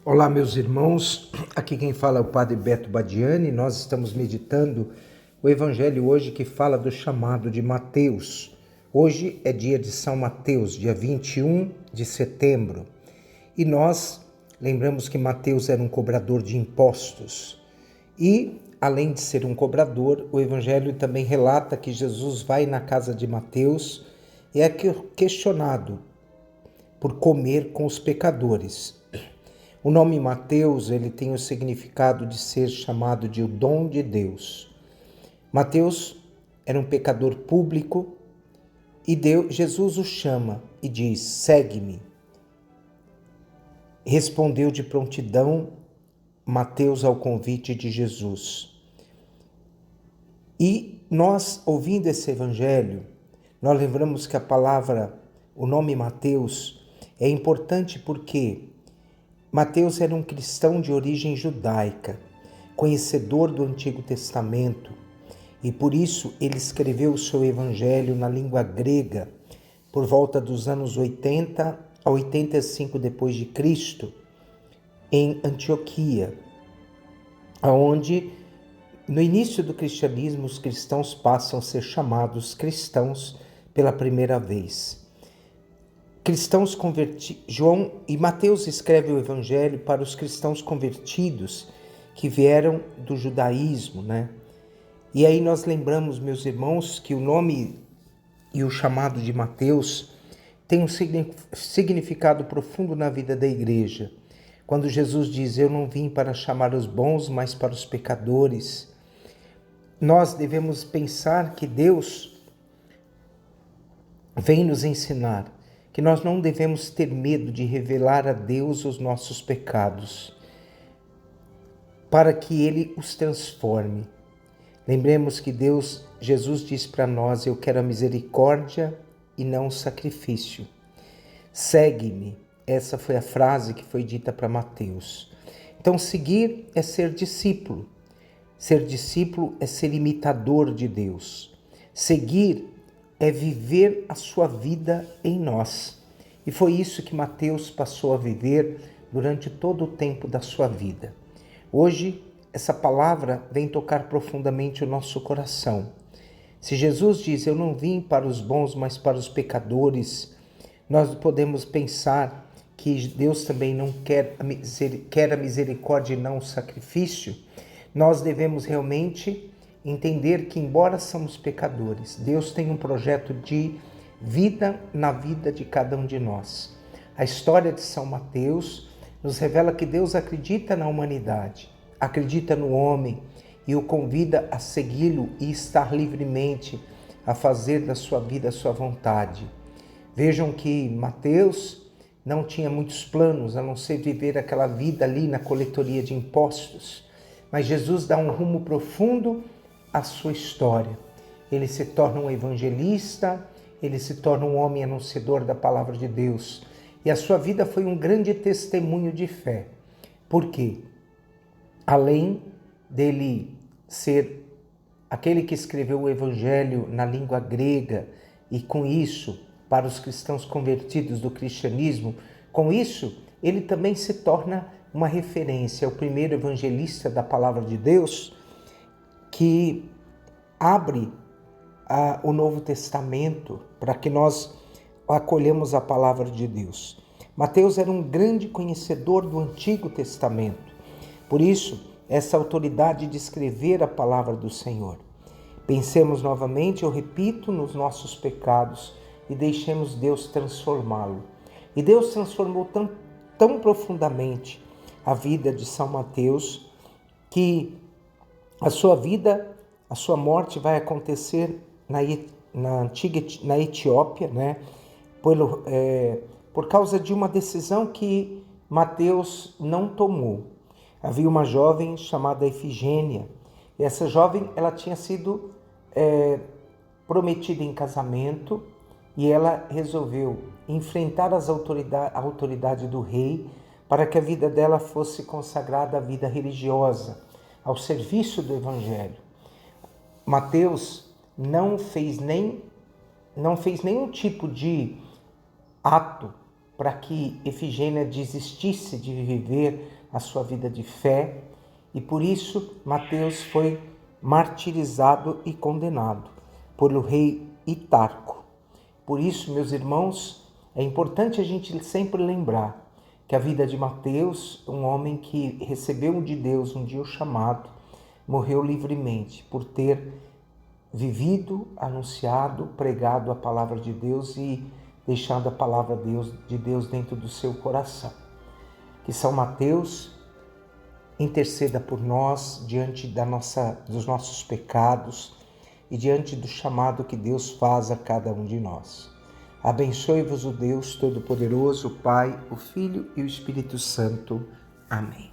Olá, meus irmãos, aqui quem fala é o Padre Beto Badiani. Nós estamos meditando o Evangelho hoje que fala do chamado de Mateus. Hoje é dia de São Mateus, dia 21 de setembro. E nós lembramos que Mateus era um cobrador de impostos. E, além de ser um cobrador, o Evangelho também relata que Jesus vai na casa de Mateus e é questionado por comer com os pecadores. O nome Mateus, ele tem o significado de ser chamado de o dom de Deus. Mateus era um pecador público e Jesus o chama e diz: segue-me. Respondeu de prontidão Mateus ao convite de Jesus. E nós, ouvindo esse evangelho, nós lembramos que a palavra, o nome Mateus, é importante porque Mateus era um cristão de origem judaica, conhecedor do Antigo Testamento, e por isso ele escreveu o seu evangelho na língua grega por volta dos anos 80 a 85 depois de Cristo, em Antioquia, onde no início do cristianismo os cristãos passam a ser chamados cristãos pela primeira vez. Cristãos convertidos, João e Mateus escreve o evangelho para os cristãos convertidos que vieram do judaísmo, né? E aí nós lembramos, meus irmãos, que o nome e o chamado de Mateus tem um significado profundo na vida da igreja. Quando Jesus diz: eu não vim para chamar os bons, mas para os pecadores, nós devemos pensar que Deus vem nos ensinar que nós não devemos ter medo de revelar a Deus os nossos pecados, para que Ele os transforme. Lembremos que Jesus diz para nós: eu quero a misericórdia e não o sacrifício. Segue-me. Essa foi a frase que foi dita para Mateus. Então, seguir é ser discípulo. Ser discípulo é ser imitador de Deus. Seguir é viver a sua vida em nós. E foi isso que Mateus passou a viver durante todo o tempo da sua vida. Hoje, essa palavra vem tocar profundamente o nosso coração. Se Jesus diz: eu não vim para os bons, mas para os pecadores, nós podemos pensar que Deus também não quer a misericórdia e não o sacrifício. Nós devemos realmente entender que, embora somos pecadores, Deus tem um projeto de vida na vida de cada um de nós. A história de São Mateus nos revela que Deus acredita na humanidade, acredita no homem e o convida a segui-lo e estar livremente a fazer da sua vida a sua vontade. Vejam que Mateus não tinha muitos planos, a não ser viver aquela vida ali na coletoria de impostos. Mas Jesus dá um rumo profundo à sua história. Ele se torna um evangelista, ele se torna um homem anunciador da palavra de Deus. E a sua vida foi um grande testemunho de fé. Por quê? Além dele ser aquele que escreveu o evangelho na língua grega e com isso, para os cristãos convertidos do cristianismo, com isso, ele também se torna uma referência, é o primeiro evangelista da palavra de Deus que abre o Novo Testamento para que nós acolhemos a palavra de Deus. Mateus era um grande conhecedor do Antigo Testamento, por isso, essa autoridade de escrever a palavra do Senhor. Pensemos novamente, eu repito, nos nossos pecados e deixemos Deus transformá-lo. E Deus transformou tão profundamente a vida de São Mateus que a sua vida, a sua morte vai acontecer na Etiópia, né? Por causa de uma decisão que Mateus não tomou. Havia uma jovem chamada Efigênia, e essa jovem ela tinha sido prometida em casamento e ela resolveu enfrentar a autoridade do rei para que a vida dela fosse consagrada à vida religiosa, ao serviço do evangelho. Mateus não fez nenhum tipo de ato para que Efigênia desistisse de viver a sua vida de fé, e por isso Mateus foi martirizado e condenado pelo rei Hitarco. Por isso, meus irmãos, é importante a gente sempre lembrar que a vida de Mateus, um homem que recebeu de Deus um dia o chamado, morreu livremente por ter vivido, anunciado, pregado a palavra de Deus e deixado a palavra de Deus dentro do seu coração. Que São Mateus interceda por nós diante dos nossos pecados e diante do chamado que Deus faz a cada um de nós. Abençoe-vos o Deus Todo-Poderoso, o Pai, o Filho e o Espírito Santo. Amém.